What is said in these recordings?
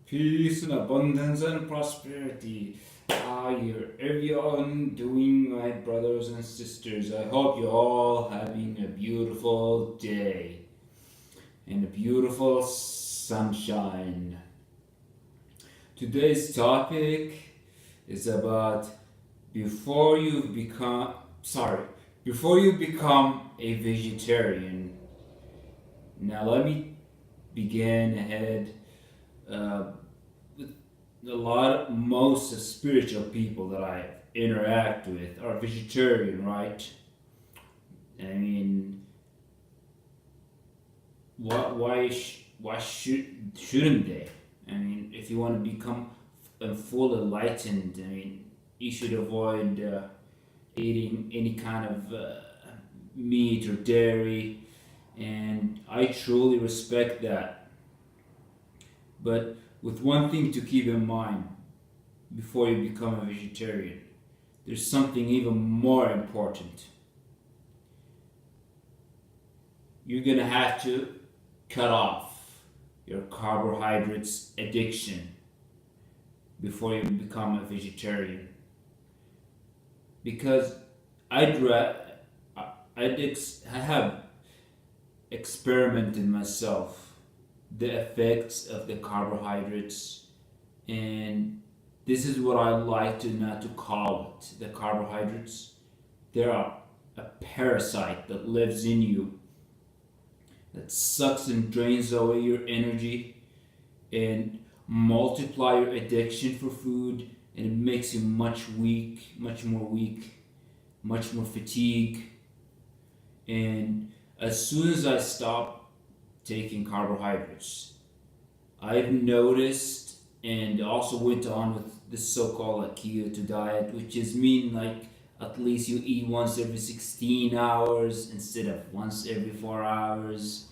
Peace and abundance and prosperity. How you're everyone doing, my brothers and sisters? I hope you're all having a beautiful day and a beautiful sunshine. Today's topic is about before you become sorry, before you become a vegetarian. Now let me begin ahead. Uh, most spiritual people that I interact with are vegetarian, right? I mean, shouldn't they? I mean, if you want to become full enlightened, I mean, you should avoid eating any kind of meat or dairy, and I truly respect that. But with one thing to keep in mind before you become a vegetarian, there's something even more important. You're gonna have to cut off your carbohydrates addiction before you become a vegetarian. Because I'd ra- I have experimented myself the effects of the carbohydrates, and this is what I like to not to call it the carbohydrates. They are a parasite that lives in you, that sucks and drains away your energy and multiply your addiction for food, and it makes you much more weak, much more fatigue. And as soon as I stop taking carbohydrates, I've noticed and also went on with the so-called like keto diet, which is mean like at least you eat once every 16 hours instead of once every 4 hours.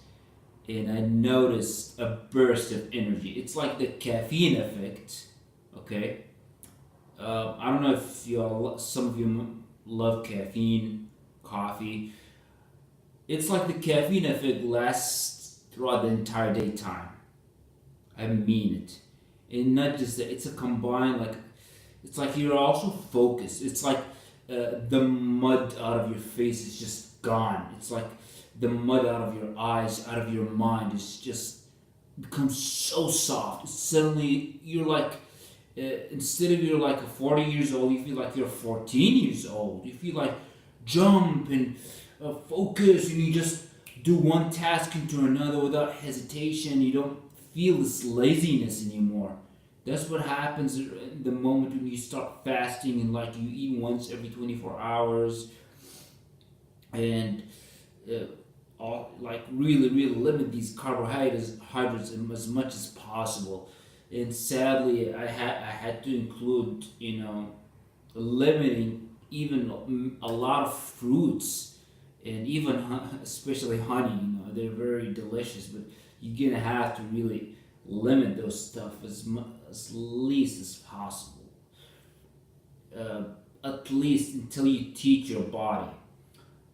And I noticed a burst of energy. It's like the caffeine effect, okay? I don't know if some of you love caffeine, coffee. It's like the caffeine effect lasts throughout the entire daytime. I mean it. And not just that, it's a combined, like, it's like you're also focused. It's like the mud out of your face is just gone. It's like the mud out of your eyes, out of your mind is just becomes so soft. Suddenly, you're like, instead of you're like 40 years old, you feel like you're 14 years old. You feel like jump and focus, and you just do one task into another without hesitation. You don't feel this laziness anymore. That's what happens in the moment when you start fasting and like you eat once every 24 hours and uh, like really limit these carbohydrates as much as possible. And sadly, I had to include limiting even a lot of fruits and even especially honey. They're very delicious, but you're gonna have to really limit those stuff as least as possible. Uh, at least until you teach your body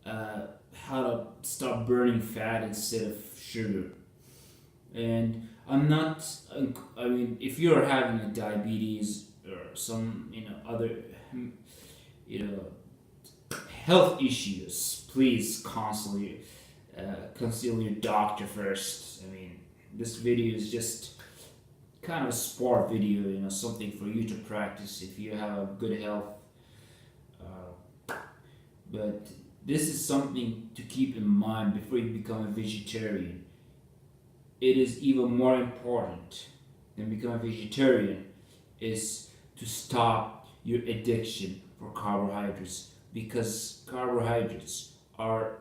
uh, how to stop burning fat instead of sugar. And I'm not. I mean, if you're having a diabetes or some other you know health issues, please consult your doctor first. I mean, this video is just kind of a sport video, something for you to practice if you have a good health. But this is something to keep in mind before you become a vegetarian. It is even more important than becoming a vegetarian is to stop your addiction for carbohydrates, because carbohydrates are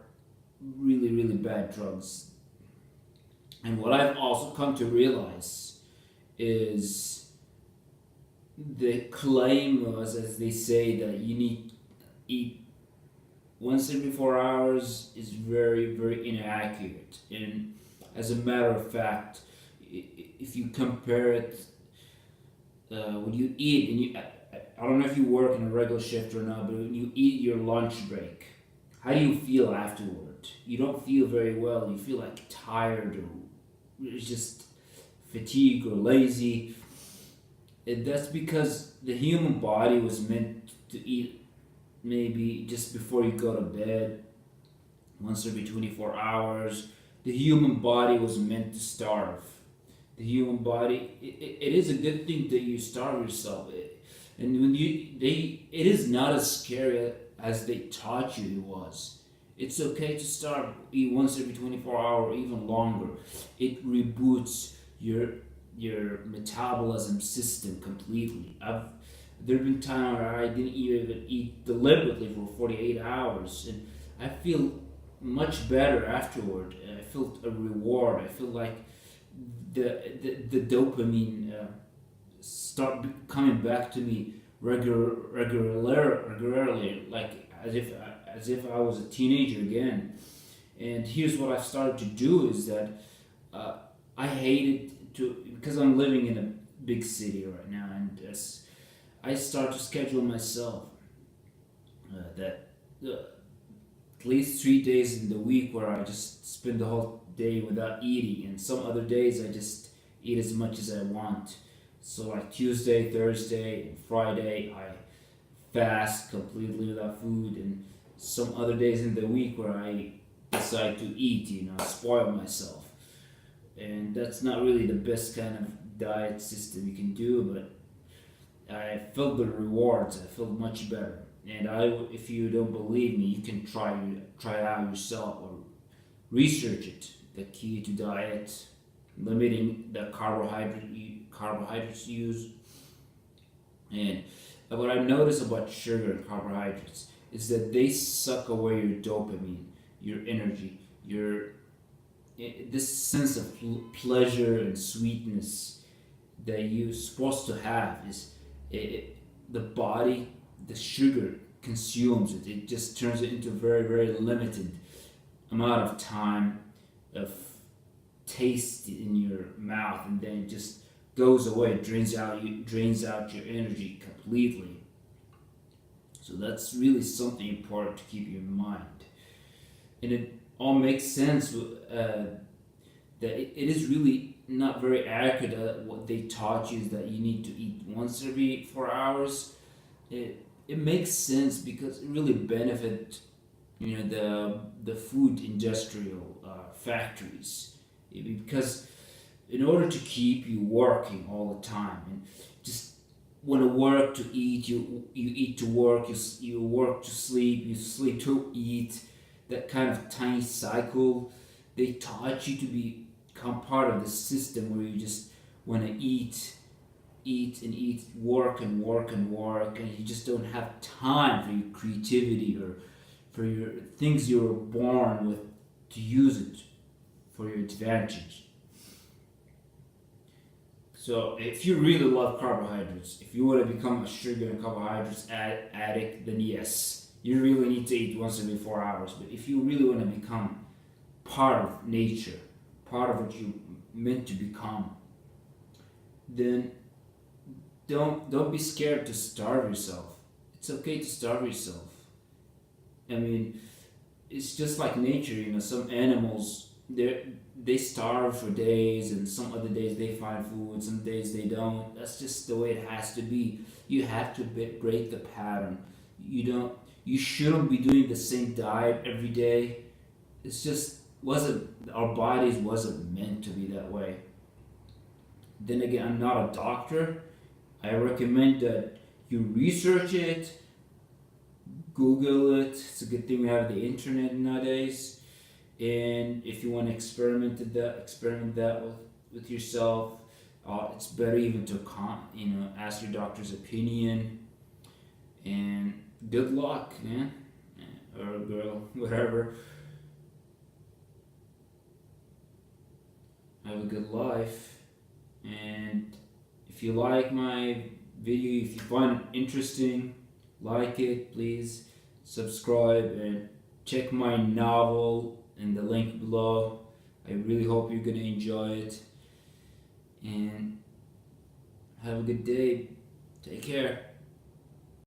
really bad drugs. And what I've also come to realize is the claim was, as they say, that you need to eat once every 4 hours is very inaccurate. And as a matter of fact, if you compare it, when you eat and I don't know if you work in a regular shift or not, but when you eat your lunch break, how do you feel afterward? You don't feel very well. You feel like tired or it's just fatigue or lazy. That's because the human body was meant to eat maybe just before you go to bed, once every 24 hours. The human body was meant to starve. The human body, it is a good thing that you starve yourself. And when it is not as scary as they taught you it was. It's okay to starve, eat once every 24 hours or even longer. It reboots your metabolism system completely. There have been times where I didn't even eat deliberately for 48 hours, and I feel much better afterward. I felt a reward. I feel like the dopamine start coming back to me regularly, like as if I was a teenager again. And here's what I've started to do is that uh, I hated to, because I'm living in a big city right now, and as I start to schedule myself that at least 3 days in the week where I just spend the whole day without eating, and some other days I just eat as much as I want. So like Tuesday, Thursday, and Friday, I fast completely without food, and some other days in the week where I decide to eat, spoil myself. And that's not really the best kind of diet system you can do, but I felt the rewards. I felt much better. And if you don't believe me, you can try it out yourself or research it. The keto diet, limiting the carbohydrates used, and what I notice about sugar and carbohydrates is that they suck away your dopamine, your energy, this sense of pleasure and sweetness that you're supposed to have is the body, the sugar consumes it. It just turns it into very, very limited amount of time of taste in your mouth, and then it just goes away, drains out your energy completely. So that's really something important to keep in mind. And it all makes sense that it is really not very accurate. What they taught you is that you need to eat once every 4 hours. It makes sense because it really benefit the food industrial factories, because in order to keep you working all the time and just want to work to eat, you eat to work, you work to sleep, you sleep to eat, that kind of tiny cycle. They taught you to become part of the system where you just want to eat and eat, work and work and work, and you just don't have time for your creativity or for your things you were born with, to use it for your advantage. So if you really love carbohydrates, if you want to become a sugar and carbohydrates addict, then yes, you really need to eat once every 4 hours. But if you really want to become part of nature, part of what you meant to become, then don't be scared to starve yourself. It's okay to starve yourself. I mean, it's just like nature. Some animals they starve for days, and some other days they find food. Some days they don't. That's just the way it has to be. You have to break the pattern. You shouldn't be doing the same diet every day. It's just wasn't our bodies wasn't meant to be that way. Then again, I'm not a doctor. I recommend that you research it, Google it. It's a good thing we have the internet nowadays. And if you want to experiment that with yourself. It's better even to ask your doctor's opinion. And good luck, man, or girl, whatever. Have a good life. And if you like my video, if you find it interesting, like it, please subscribe and check my novel in the link below. I really hope you're gonna enjoy it, and have a good day. Take care.